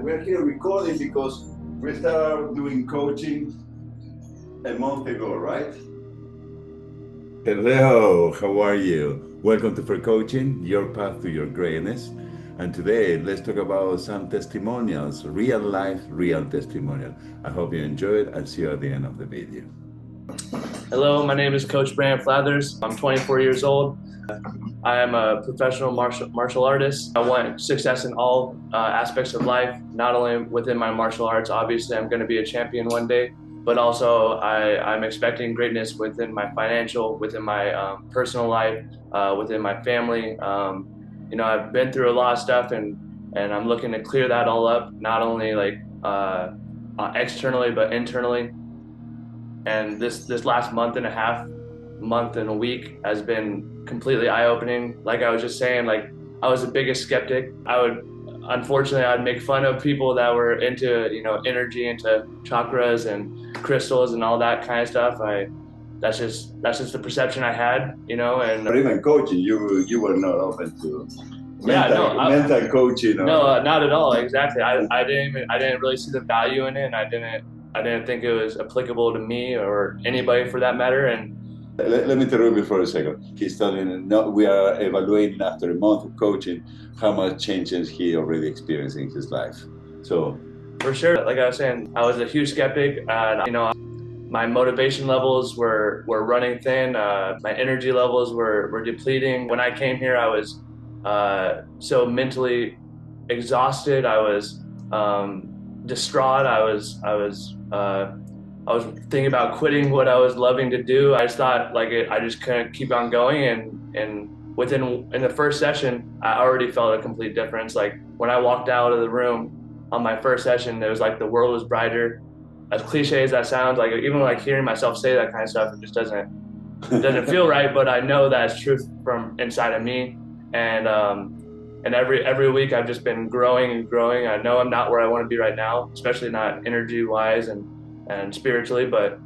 we're here recording because we started doing coaching a month ago, right? Hello, how are you? Welcome to Fer-Coaching, your path to your greatness. And today, let's talk about some testimonials, real life, real testimonial. I hope you enjoy it. I'll see you at the end of the video. Hello, my name is Coach Brandom. I'm 24 years old. I am a professional martial artist. I want success in all aspects of life, not only within my martial arts. Obviously, I'm going to be a champion one day, but also I'm expecting greatness within my financial, within my personal life, within my family. I've been through a lot of stuff, and I'm looking to clear that all up, not only like externally, but internally. And this last month and a week has been completely eye-opening. Like I was just saying, like I was the biggest skeptic. Unfortunately, I'd make fun of people that were into, energy, into chakras and crystals and all that kind of stuff. That's just the perception I had, and Or even coaching, you were not open to mental coaching. No, not at all. Exactly. I didn't really see the value in it, and I didn't think it was applicable to me or anybody for that matter. And let me interrupt you for a second. He's telling, we are evaluating after a month of coaching how much changes he already experienced in his life. So, for sure, like I was saying, I was a huge skeptic. My motivation levels were running thin. My energy levels were depleting. When I came here, I was so mentally exhausted. I was distraught. I was thinking about quitting what I was loving to do. I just thought I just couldn't keep on going, and in the first session, I already felt a complete difference. Like when I walked out of the room on my first session, it was like the world was brighter. As cliche as that sounds, like even like hearing myself say that kind of stuff, it just doesn't feel right. But I know that's truth from inside of me, and every week I've just been growing and growing. I know I'm not where I want to be right now, especially not energy wise and spiritually, but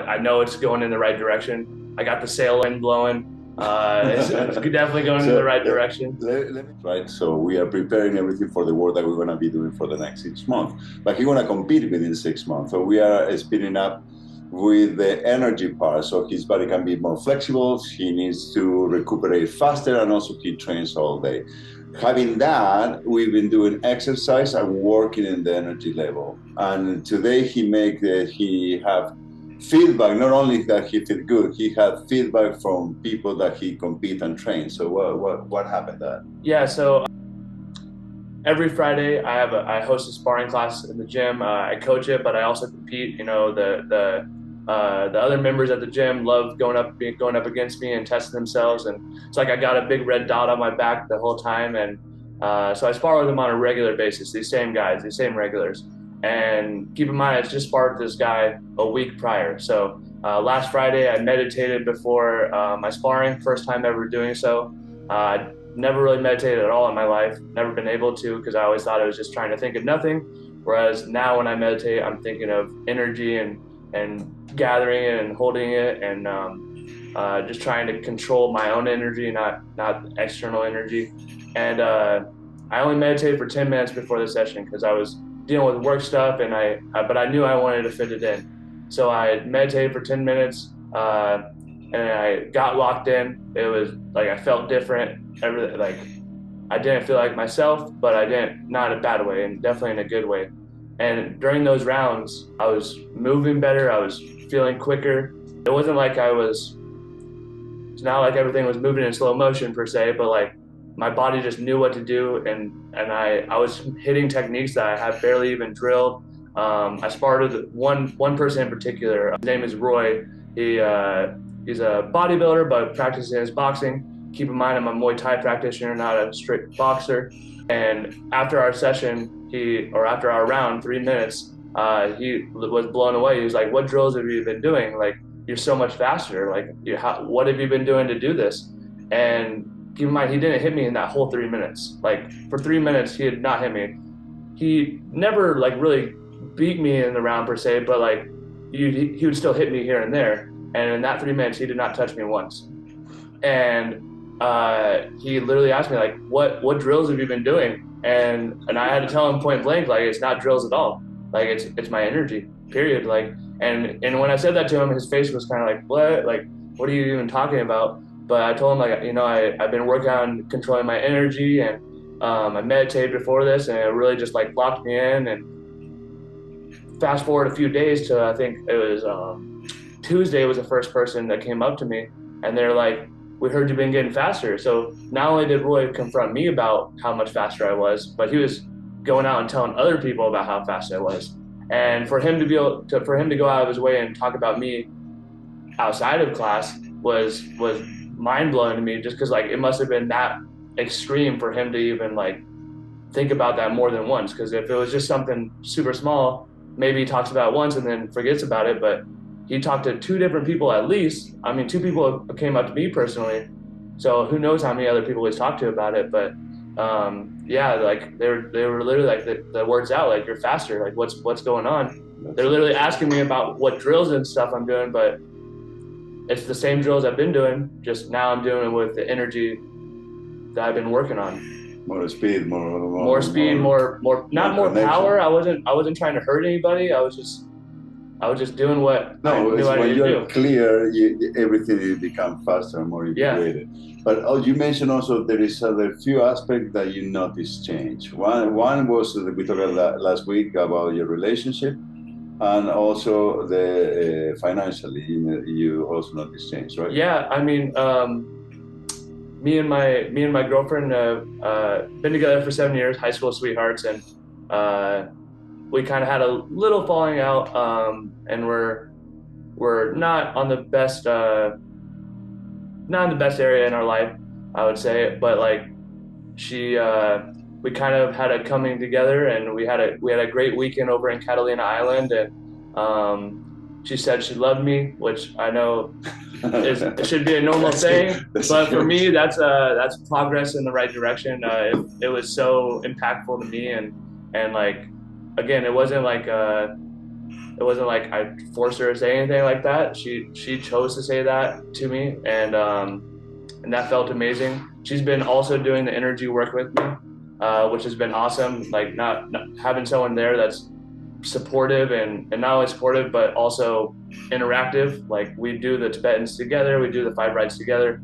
I know it's going in the right direction. I got the sail wind blowing. It's definitely going in the right direction. Right, so we are preparing everything for the work that we're going to be doing for the next 6 months. But he's going to compete within 6 months. So we are speeding up with the energy part, so his body can be more flexible. He needs to recuperate faster, and also he trains all day. Having that, we've been doing exercise and working in the energy level. And today he have feedback, not only that he feel good, he had feedback from people that he compete and train. So what happened there? Yeah, so every Friday I host a sparring class in the gym. I coach it, but I also compete. The other members at the gym love going up against me and testing themselves, and it's like I got a big red dot on my back the whole time. And so I spar with them on a regular basis. These same guys, these same regulars. And keep in mind, I just sparred with this guy a week prior. So last Friday, I meditated before my sparring, first time ever doing so. Never really meditated at all in my life, never been able to, because I always thought I was just trying to think of nothing. Whereas now when I meditate, I'm thinking of energy and gathering it and holding it, and just trying to control my own energy, not external energy. And I only meditated for 10 minutes before the session because I was dealing with work stuff, and but I knew I wanted to fit it in. So I meditated for 10 minutes, and I got locked in. It was like I felt different. Everything, like I didn't feel like myself, but I didn't, not in a bad way, and definitely in a good way. And during those rounds, I was moving better. I was feeling quicker. It wasn't like it's not like everything was moving in slow motion per se, but like my body just knew what to do, and I was hitting techniques that I had barely even drilled. I sparred with one person in particular. His name is Roy. He's a bodybuilder, but practices boxing. Keep in mind, I'm a Muay Thai practitioner, not a strict boxer. And after our session, after our round, 3 minutes, he was blown away. He was like, "What drills have you been doing? Like, you're so much faster. Like, what have you been doing to do this?" And keep in mind, he didn't hit me in that whole 3 minutes. Like for 3 minutes, he had not hit me. He never like really beat me in the round per se, but like he would still hit me here and there. And in that 3 minutes, he did not touch me once. And he literally asked me like, what drills have you been doing? And I had to tell him point blank, like, it's not drills at all. Like it's my energy, period. Like, and when I said that to him, his face was kind of like, what? Like, what are you even talking about? But I told him like, I've been working on controlling my energy, and I meditated before this, and it really just like locked me in. And fast forward a few days to, I think it was Tuesday was the first person that came up to me, and they're like, we heard you've been getting faster. So not only did Roy confront me about how much faster I was, but he was going out and telling other people about how fast I was. And for him to for him to go out of his way and talk about me outside of class was mind blowing to me, just because like it must have been that extreme for him to even like think about that more than once. Because if it was just something super small, maybe he talks about it once and then forgets about it. But he talked to two different people at least. I mean, two people came up to me personally. So who knows how many other people he's talked to about it. But yeah, like they were literally like the words out, like, you're faster. Like, what's going on? They're literally asking me about what drills and stuff I'm doing, but it's the same drills I've been doing. Just now I'm doing it with the energy that I've been working on. More speed, more speed, more not more power. I wasn't trying to hurt anybody. I was just doing what I knew I when needed you're to do. clear, everything will become faster and more integrated. Yeah. But you mentioned also there is a few aspects that you notice change. One was that we talked last week about your relationship, and also the financially, you also notice change, right? Yeah, I mean, me and my girlfriend been together for 7 years, high school sweethearts, and we kind of had a little falling out, and we're not on the best area in our life, I would say. But like we kind of had a coming together, and we had a great weekend over in Catalina Island, and she said she loved me, which I know it should be a normal thing, but for me, that's progress in the right direction. It was so impactful to me, and like, again, it wasn't like I forced her to say anything like that. She chose to say that to me, and that felt amazing. She's been also doing the energy work with me, which has been awesome. Like, not having someone there that's supportive, and not only supportive but also interactive. Like, we do the Tibetans together, we do the 5 rides together.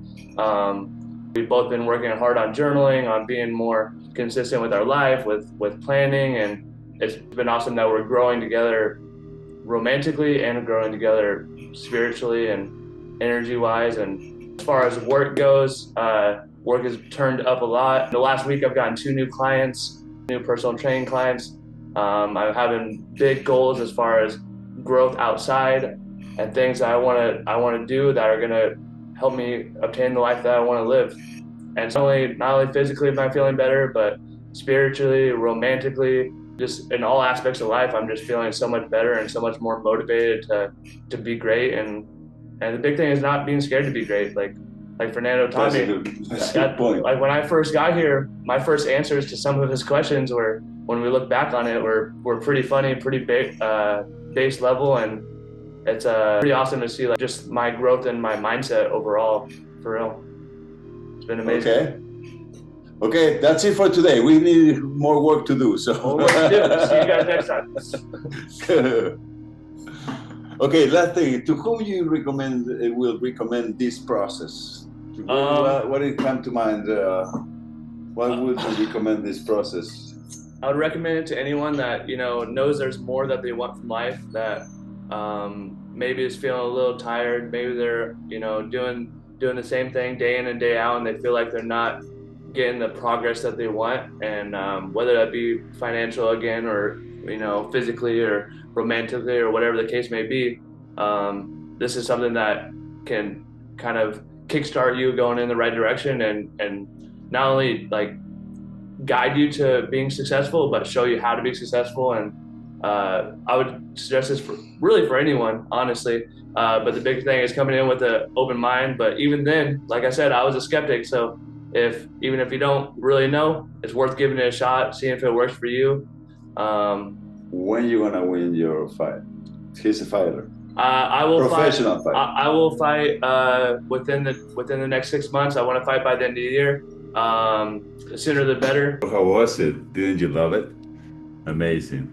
We've both been working hard on journaling, on being more consistent with our life, with planning, and it's been awesome that we're growing together romantically and growing together spiritually and energy wise. And as far as work goes, work has turned up a lot. In the last week, I've gotten 2 new clients, new personal training clients. I'm having big goals as far as growth outside and things that I want to do that are going to help me obtain the life that I want to live. And not only physically am I feeling better, but spiritually, romantically, just in all aspects of life, I'm just feeling so much better and so much more motivated to be great. And the big thing is not being scared to be great. Like Fernando taught me. That's a good point. Like, when I first got here, my first answers to some of his questions were, when we look back on it, were pretty funny, pretty base level, and it's pretty awesome to see like just my growth and my mindset overall. For real, it's been amazing. Okay, that's it for today. We need more work to do. So more work to do. See you guys next time. Okay, last thing. To whom you will recommend this process? What did come to mind? Why would you recommend this process? I would recommend it to anyone that knows there's more that they want from life, that maybe is feeling a little tired. Maybe they're doing the same thing day in and day out, and they feel like they're not getting the progress that they want. And whether that be financial again, or physically or romantically, or whatever the case may be, this is something that can kind of kickstart you going in the right direction, and not only like guide you to being successful, but show you how to be successful. And I would suggest this for anyone, honestly. But the big thing is coming in with an open mind. But even then, like I said, I was a skeptic. So even if you don't really know, it's worth giving it a shot, seeing if it works for you. When you gonna win your fight? He's a fighter. I will fight. Professional fight. I will fight within the next 6 months. I want to fight by the end of the year. The sooner the better. How was it? Didn't you love it? Amazing.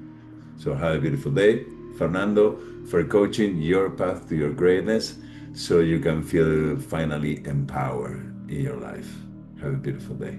So have a beautiful day, Fernando, for coaching your path to your greatness so you can feel finally empowered in your life. Have a beautiful day.